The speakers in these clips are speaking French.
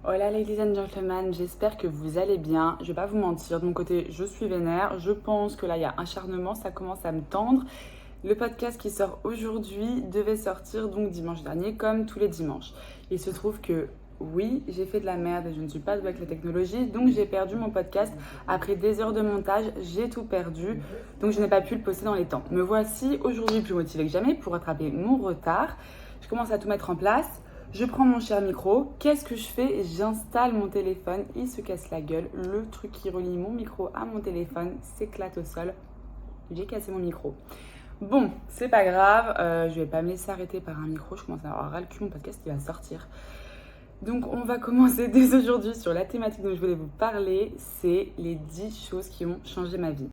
Hola ladies and gentlemen, j'espère que vous allez bien. Je vais pas vous mentir, de mon côté, je suis vénère. Je pense que là, il y a acharnement, ça commence à me tendre. Le podcast qui sort aujourd'hui devait sortir donc dimanche dernier, comme tous les dimanches. Il se trouve que oui, j'ai fait de la merde et je ne suis pas douée avec la technologie, donc j'ai perdu mon podcast. Après des heures de montage, j'ai tout perdu, donc je n'ai pas pu le poster dans les temps. Me voici aujourd'hui plus motivée que jamais pour rattraper mon retard. Je commence à tout mettre en place. Je prends mon cher micro, qu'est-ce que je fais? J'installe mon téléphone, il se casse la gueule. Le truc qui relie mon micro à mon téléphone s'éclate au sol. J'ai cassé mon micro. Bon, c'est pas grave, je vais pas me laisser arrêter par un micro. Je commence à avoir ras le cul, mon podcast qui va sortir. Donc on va commencer dès aujourd'hui sur la thématique dont je voulais vous parler. C'est les 10 choses qui ont changé ma vie.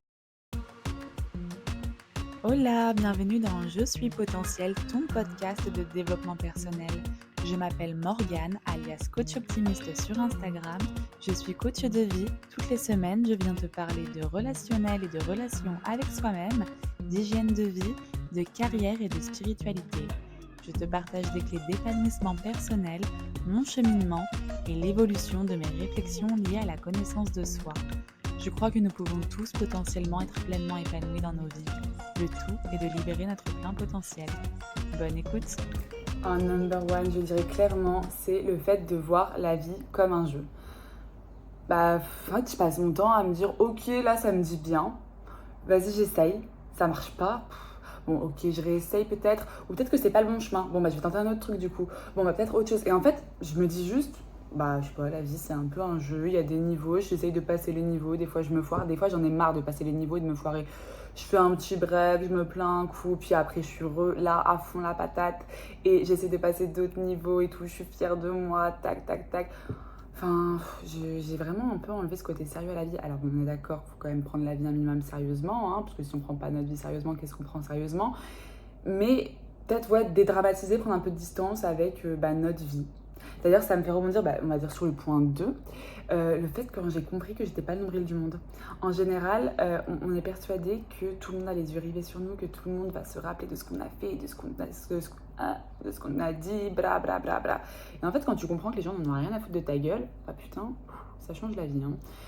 Hola, bienvenue dans Je suis potentiel, ton podcast de développement personnel. Je m'appelle Morgane, alias coach optimiste sur Instagram. Je suis coach de vie. Toutes les semaines, je viens te parler de relationnel et de relations avec soi-même, d'hygiène de vie, de carrière et de spiritualité. Je te partage des clés d'épanouissement personnel, mon cheminement et l'évolution de mes réflexions liées à la connaissance de soi. Je crois que nous pouvons tous potentiellement être pleinement épanouis dans nos vies. Le tout est de libérer notre plein potentiel. Bonne écoute! Un number one, je dirais clairement, c'est le fait de voir la vie comme un jeu. En fait, je passe mon temps à me dire, ok, là, ça me dit bien. Vas-y, j'essaye. Ça marche pas. Bon, ok, je réessaye peut-être. Ou peut-être que c'est pas le bon chemin. Bon, je vais tenter un autre truc du coup. Bon, peut-être autre chose. Et en fait, je me dis juste, je sais pas, la vie, c'est un peu un jeu. Il y a des niveaux. J'essaye de passer les niveaux. Des fois, je me foire. Des fois, j'en ai marre de passer les niveaux et de me foirer. Je fais un petit break, je me plains un coup, puis après je suis là à fond la patate et j'essaie de passer d'autres niveaux et tout, je suis fière de moi, tac, tac, tac. Enfin, j'ai vraiment un peu enlevé ce côté sérieux à la vie. Alors on est d'accord, il faut quand même prendre la vie un minimum sérieusement, parce que si on prend pas notre vie sérieusement, qu'est-ce qu'on prend sérieusement? Mais peut-être dédramatiser, prendre un peu de distance avec notre vie. D'ailleurs, ça me fait rebondir, on va dire sur le point 2, le fait que quand j'ai compris que j'étais pas le nombril du monde. En général, on est persuadé que tout le monde a les yeux rivés sur nous, que tout le monde va se rappeler de ce qu'on a fait, de ce qu'on a dit, bra bra bra bra. Et en fait, quand tu comprends que les gens n'en ont rien à foutre de ta gueule, putain, ça change la vie.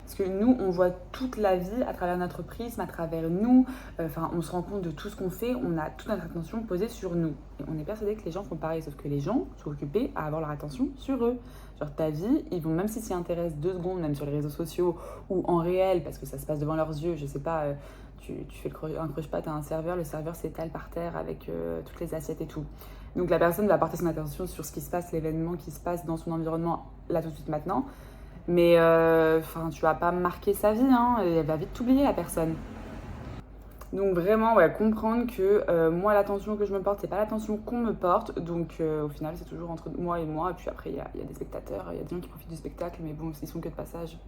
Parce que nous, on voit toute la vie à travers notre prisme, à travers nous. On se rend compte de tout ce qu'on fait. On a toute notre attention posée sur nous. Et on est persuadé que les gens font pareil. Sauf que les gens sont occupés à avoir leur attention sur eux. Genre ta vie, ils vont, même s'ils s'y intéressent 2 secondes, même sur les réseaux sociaux ou en réel, parce que ça se passe devant leurs yeux, je sais pas, tu fais un croche-patte à un serveur, le serveur s'étale par terre avec toutes les assiettes et tout. Donc la personne va porter son attention sur ce qui se passe, l'événement qui se passe dans son environnement, là tout de suite maintenant. Mais tu vas pas marquer sa vie, elle va vite t'oublier la personne. Donc vraiment, comprendre que moi, l'attention que je me porte, c'est pas l'attention qu'on me porte. Donc au final, c'est toujours entre moi et moi. Et puis après, il y a des spectateurs, il y a des gens qui profitent du spectacle, mais bon, ils sont que de passage.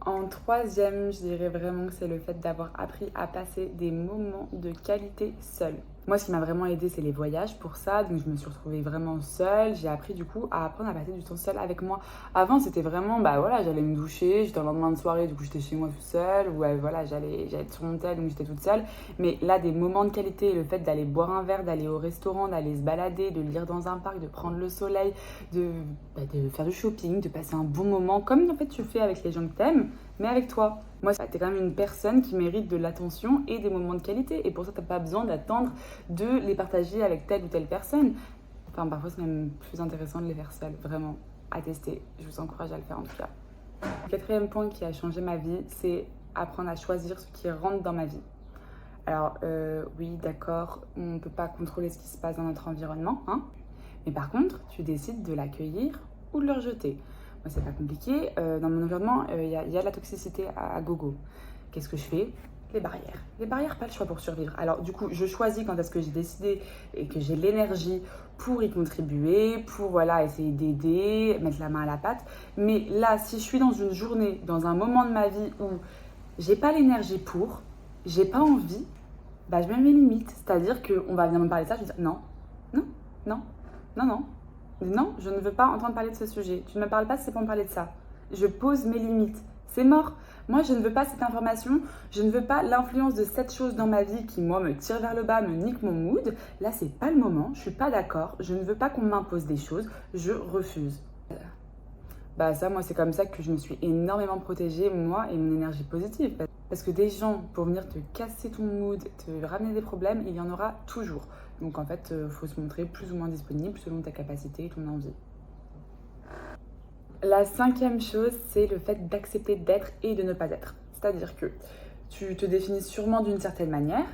En troisième, je dirais vraiment que c'est le fait d'avoir appris à passer des moments de qualité seule. Moi, ce qui m'a vraiment aidée, c'est les voyages pour ça. Donc, je me suis retrouvée vraiment seule. J'ai appris du coup à apprendre à passer du temps seule avec moi. Avant, c'était vraiment, j'allais me doucher. J'étais en lendemain de soirée, du coup, j'étais chez moi toute seule. Ou j'allais sur mon tel, donc j'étais toute seule. Mais là, des moments de qualité, le fait d'aller boire un verre, d'aller au restaurant, d'aller se balader, de lire dans un parc, de prendre le soleil, de faire du shopping, de passer un bon moment, comme en fait tu fais avec les gens que t'aimes, mais avec toi. Moi, t'es quand même une personne qui mérite de l'attention et des moments de qualité. Et pour ça, t'as pas besoin d'attendre de les partager avec telle ou telle personne. Enfin, parfois, c'est même plus intéressant de les faire seul. Vraiment, à tester. Je vous encourage à le faire en tout cas. Le 4e point qui a changé ma vie, c'est apprendre à choisir ce qui rentre dans ma vie. Alors, oui, d'accord, on ne peut pas contrôler ce qui se passe dans notre environnement, mais par contre, tu décides de l'accueillir ou de le rejeter. Moi, c'est pas compliqué. Dans mon environnement, il y a de la toxicité à gogo. Qu'est-ce que je fais? Les barrières. Les barrières, pas le choix pour survivre. Alors, du coup, je choisis quand est-ce que j'ai décidé et que j'ai l'énergie pour y contribuer, pour essayer d'aider, mettre la main à la pâte. Mais là, si je suis dans une journée, dans un moment de ma vie où j'ai pas l'énergie pour, j'ai pas envie, je mets mes limites. C'est-à-dire qu'on va venir me parler de ça, je vais dire non, non, non, non, non. Non, je ne veux pas entendre parler de ce sujet. Tu ne me parles pas si c'est pour me parler de ça. Je pose mes limites. C'est mort. Moi, je ne veux pas cette information. Je ne veux pas l'influence de cette chose dans ma vie qui, moi, me tire vers le bas, me nique mon mood. Là, c'est pas le moment. Je suis pas d'accord. Je ne veux pas qu'on m'impose des choses. Je refuse. Bah ça, moi, c'est comme ça que je me suis énormément protégée, moi et mon énergie positive. Parce que des gens, pour venir te casser ton mood, te ramener des problèmes, il y en aura toujours. Donc en fait, faut se montrer plus ou moins disponible selon ta capacité et ton envie. La 5e chose, c'est le fait d'accepter d'être et de ne pas être. C'est-à-dire que tu te définis sûrement d'une certaine manière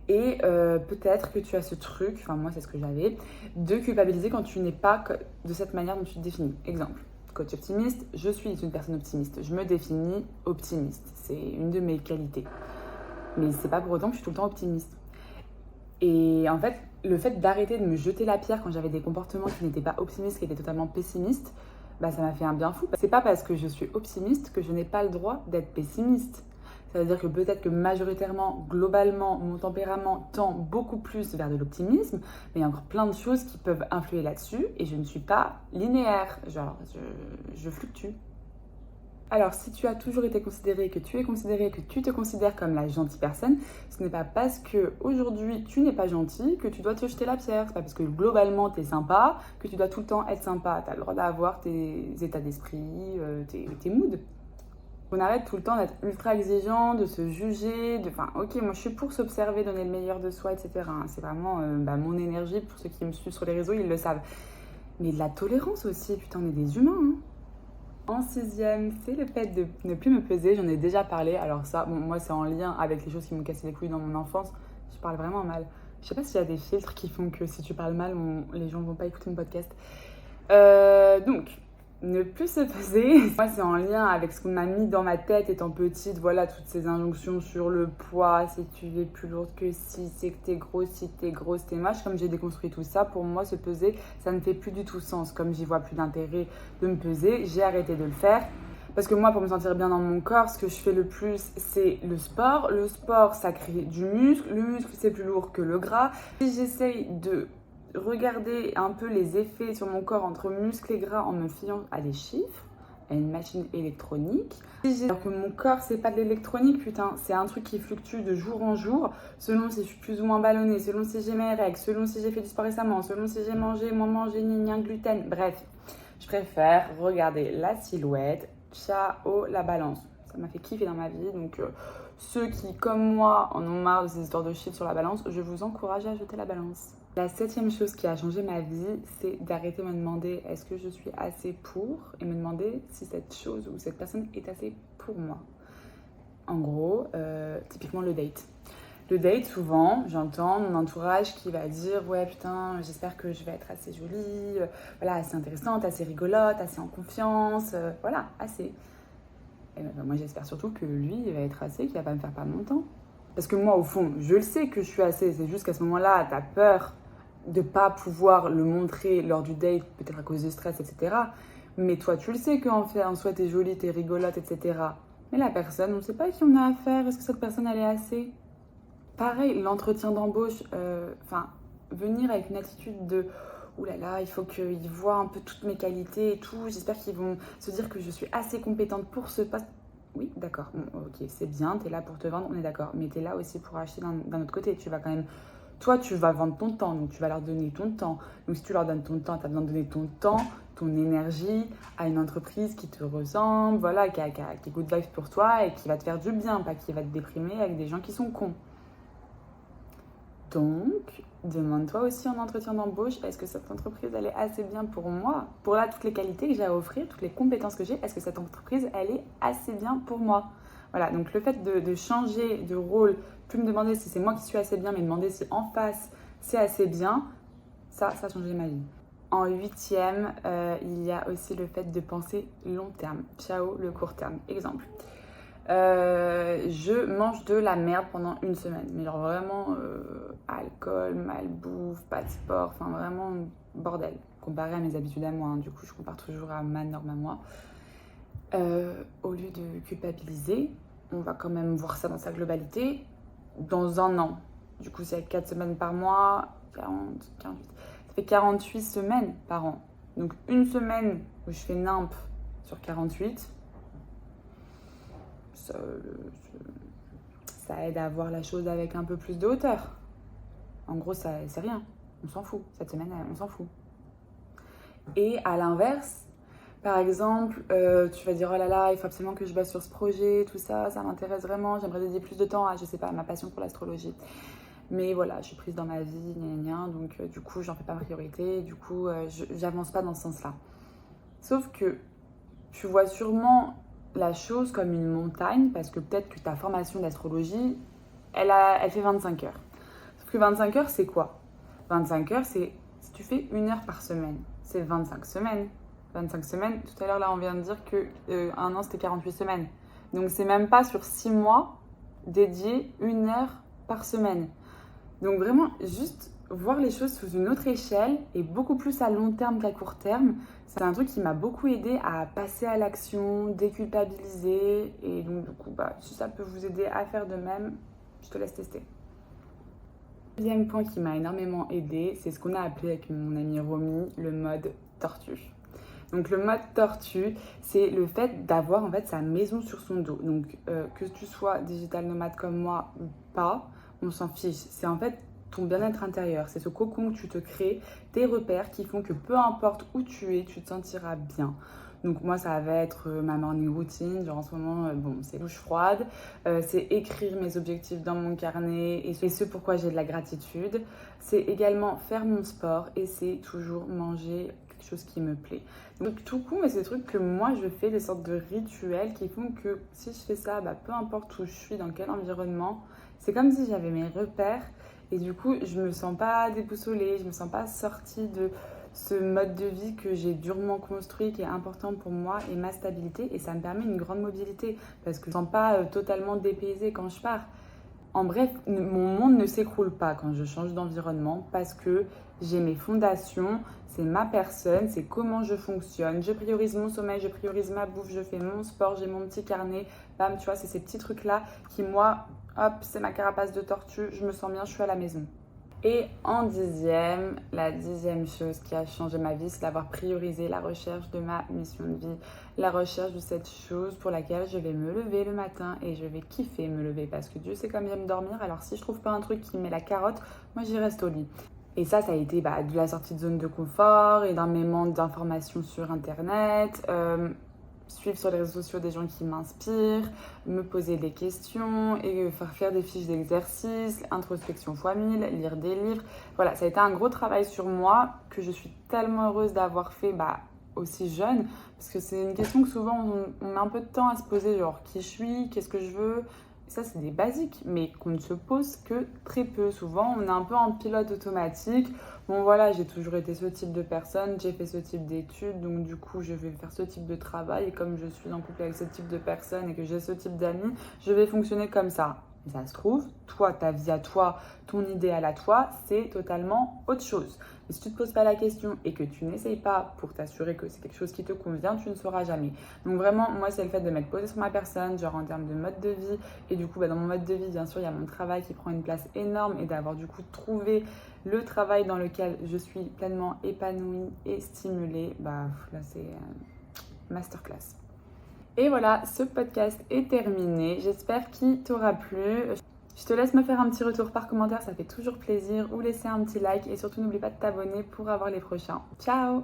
et peut-être que tu as ce truc, enfin moi c'est ce que j'avais, de culpabiliser quand tu n'es pas de cette manière dont tu te définis. Exemple, coach optimiste, je suis une personne optimiste, je me définis optimiste, c'est une de mes qualités. Mais c'est pas pour autant que je suis tout le temps optimiste. Et en fait, le fait d'arrêter de me jeter la pierre quand j'avais des comportements qui n'étaient pas optimistes, qui étaient totalement pessimistes, bah ça m'a fait un bien fou. C'est pas parce que je suis optimiste que je n'ai pas le droit d'être pessimiste. Ça veut dire que peut-être que majoritairement, globalement, mon tempérament tend beaucoup plus vers de l'optimisme, mais il y a encore plein de choses qui peuvent influer là-dessus et je ne suis pas linéaire. Genre, je fluctue. Alors, si tu as toujours été considéré, que tu es considéré, que tu te considères comme la gentille personne, ce n'est pas parce que aujourd'hui tu n'es pas gentil que tu dois te jeter la pierre. C'est pas parce que globalement tu es sympa que tu dois tout le temps être sympa. Tu as le droit d'avoir tes états d'esprit, tes moods. On arrête tout le temps d'être ultra exigeant, de se juger, enfin ok, moi je suis pour s'observer, donner le meilleur de soi, etc. C'est vraiment mon énergie, pour ceux qui me suivent sur les réseaux, ils le savent. Mais de la tolérance aussi, putain, on est des humains, hein. En 6e, c'est le fait de ne plus me peser, j'en ai déjà parlé. Alors ça, bon, moi c'est en lien avec les choses qui m'ont cassé les couilles dans mon enfance. Je parle vraiment mal. Je sais pas s'il y a des filtres qui font que si tu parles mal, les gens vont pas écouter mon podcast. Donc, ne plus se peser. Moi c'est en lien avec ce qu'on m'a mis dans ma tête étant petite. Voilà, toutes ces injonctions sur le poids. Si tu es plus lourde que si, c'est que t'es grosse, si t'es grosse, t'es moche. Comme j'ai déconstruit tout ça, pour moi se peser, ça ne fait plus du tout sens. Comme j'y vois plus d'intérêt de me peser, j'ai arrêté de le faire. Parce que moi, pour me sentir bien dans mon corps, ce que je fais le plus, c'est le sport. Le sport, ça crée du muscle. Le muscle, c'est plus lourd que le gras. Si j'essaye de regarder un peu les effets sur mon corps entre muscles et gras en me fiant à des chiffres, à une machine électronique. Alors que mon corps, c'est pas de l'électronique, putain, c'est un truc qui fluctue de jour en jour, selon si je suis plus ou moins ballonnée, selon si j'ai mes règles, selon si j'ai fait du sport récemment, selon si j'ai mangé, moins mangé, ni un gluten. Bref, je préfère regarder la silhouette, ciao la balance. Ça m'a fait kiffer dans ma vie, donc ceux qui, comme moi, en ont marre de ces histoires de chiffres sur la balance, je vous encourage à jeter la balance. La 7e chose qui a changé ma vie, c'est d'arrêter de me demander est-ce que je suis assez pour et me demander si cette chose ou cette personne est assez pour moi. En gros, typiquement le date. Le date, souvent, j'entends mon entourage qui va dire ouais putain, j'espère que je vais être assez jolie, voilà, assez intéressante, assez rigolote, assez en confiance, voilà, assez. Et moi j'espère surtout que lui, il va être assez, qu'il va pas me faire perdre mon temps. Parce que moi, au fond, je le sais que je suis assez, c'est juste qu'à ce moment-là, t'as peur de pas pouvoir le montrer lors du date, peut-être à cause du stress, etc. Mais toi, tu le sais qu'en fait, en soi, t'es jolie, t'es rigolote, etc. Mais la personne, on ne sait pas à qui on a affaire. Est-ce que cette personne, elle est assez? Pareil, l'entretien d'embauche, venir avec une attitude de « Ouh là là, il faut qu'ils voient un peu toutes mes qualités et tout. J'espère qu'ils vont se dire que je suis assez compétente pour ce poste. » Oui, d'accord, bon, ok, c'est bien, t'es là pour te vendre, on est d'accord. Mais t'es là aussi pour acheter d'un autre côté. Tu vas quand même... Toi, tu vas vendre ton temps, donc tu vas leur donner ton temps. Donc si tu leur donnes ton temps, tu as besoin de donner ton temps, ton énergie à une entreprise qui te ressemble, voilà, qui a good vibes pour toi et qui va te faire du bien, pas qui va te déprimer avec des gens qui sont cons. Donc, demande-toi aussi en entretien d'embauche, est-ce que cette entreprise, elle est assez bien pour moi? Pour là, toutes les qualités que j'ai à offrir, toutes les compétences que j'ai, est-ce que cette entreprise, elle est assez bien pour moi? Voilà, donc le fait de changer de rôle, plus me demander si c'est moi qui suis assez bien, mais demander si en face, c'est assez bien, ça a changé ma vie. En 8e, il y a aussi le fait de penser long terme. Ciao, le court terme. Exemple. Je mange de la merde pendant une semaine. Mais genre vraiment, alcool, malbouffe, pas de sport, enfin vraiment bordel. Comparé à mes habitudes à moi, hein. Du coup, je compare toujours à ma norme à moi. Au lieu de culpabiliser, on va quand même voir ça dans sa globalité. Dans un an, du coup, c'est 4 semaines par mois, 48. Ça fait 48 semaines par an. Donc, une semaine où je fais nimp sur 48, ça aide à voir la chose avec un peu plus de hauteur. En gros, c'est rien. On s'en fout. Cette semaine, on s'en fout. Et à l'inverse, Par exemple, tu vas dire oh là là, il faut absolument que je bosse sur ce projet, tout ça, ça m'intéresse vraiment, j'aimerais dédier plus de temps à, je sais pas, ma passion pour l'astrologie. Mais voilà, je suis prise dans ma vie, donc du coup, j'en fais pas ma priorité, du coup, j'avance pas dans ce sens-là. Sauf que tu vois sûrement la chose comme une montagne, parce que peut-être que ta formation d'astrologie, elle fait 25 heures. Sauf que 25 heures, c'est quoi? 25 heures, c'est si tu fais 1 heure par semaine, c'est 25 semaines. 25 semaines, tout à l'heure, là, on vient de dire que un an, c'était 48 semaines. Donc, c'est même pas sur 6 mois dédié 1 heure par semaine. Donc, vraiment, juste voir les choses sous une autre échelle et beaucoup plus à long terme qu'à court terme, c'est un truc qui m'a beaucoup aidé à passer à l'action, déculpabiliser. Et donc, du coup, si ça peut vous aider à faire de même, je te laisse tester. Le deuxième point qui m'a énormément aidé, c'est ce qu'on a appelé avec mon amie Romy le mode tortue. Donc le mode tortue, c'est le fait d'avoir en fait sa maison sur son dos. Donc que tu sois digital nomade comme moi ou pas, on s'en fiche. C'est en fait ton bien-être intérieur. C'est ce cocon que tu te crées, tes repères qui font que peu importe où tu es, tu te sentiras bien. Donc moi, ça va être ma morning routine. Genre en ce moment, c'est douche froide. C'est écrire mes objectifs dans mon carnet et ce pourquoi j'ai de la gratitude. C'est également faire mon sport et c'est toujours manger quelque chose qui me plaît. Donc tout coup, mais c'est des trucs que moi je fais, des sortes de rituels qui font que si je fais ça, peu importe où je suis, dans quel environnement, c'est comme si j'avais mes repères et du coup, je me sens pas déboussolée, je me sens pas sortie de ce mode de vie que j'ai durement construit, qui est important pour moi et ma stabilité. Et ça me permet une grande mobilité parce que je ne me sens pas totalement dépaysée quand je pars. En bref, mon monde ne s'écroule pas quand je change d'environnement parce que j'ai mes fondations, c'est ma personne, c'est comment je fonctionne. Je priorise mon sommeil, je priorise ma bouffe, je fais mon sport, j'ai mon petit carnet. Bam, tu vois, c'est ces petits trucs-là qui, moi, hop, c'est ma carapace de tortue, je me sens bien, je suis à la maison. Et en 10e, la 10e chose qui a changé ma vie, c'est d'avoir priorisé la recherche de ma mission de vie, la recherche de cette chose pour laquelle je vais me lever le matin et je vais kiffer me lever parce que Dieu sait comme j'aime dormir. Alors si je trouve pas un truc qui met la carotte, moi j'y reste au lit. Et ça a été de la sortie de zone de confort, énormément d'informations sur internet, suivre sur les réseaux sociaux des gens qui m'inspirent, me poser des questions et faire des fiches d'exercice, introspection x1000, lire des livres. Voilà, ça a été un gros travail sur moi que je suis tellement heureuse d'avoir fait aussi jeune parce que c'est une question que souvent on met un peu de temps à se poser, genre qui je suis, qu'est-ce que je veux. Ça, c'est des basiques, mais qu'on ne se pose que très peu. Souvent, on est un peu en pilote automatique. Bon, voilà, j'ai toujours été ce type de personne, j'ai fait ce type d'études, donc du coup, je vais faire ce type de travail. Et comme je suis en couple avec ce type de personne et que j'ai ce type d'amis, je vais fonctionner comme ça. Et ça se trouve, toi, ta vie à toi, ton idéal à toi, c'est totalement autre chose. Et si tu ne te poses pas la question et que tu n'essayes pas pour t'assurer que c'est quelque chose qui te convient, tu ne sauras jamais. Donc vraiment, moi, c'est le fait de m'être posée sur ma personne, genre en termes de mode de vie. Et du coup, dans mon mode de vie, bien sûr, il y a mon travail qui prend une place énorme et d'avoir du coup trouvé le travail dans lequel je suis pleinement épanouie et stimulée. Là, c'est masterclass. Et voilà, ce podcast est terminé. J'espère qu'il t'aura plu. Je te laisse me faire un petit retour par commentaire, ça fait toujours plaisir. Ou laisser un petit like. Et surtout, n'oublie pas de t'abonner pour avoir les prochains. Ciao!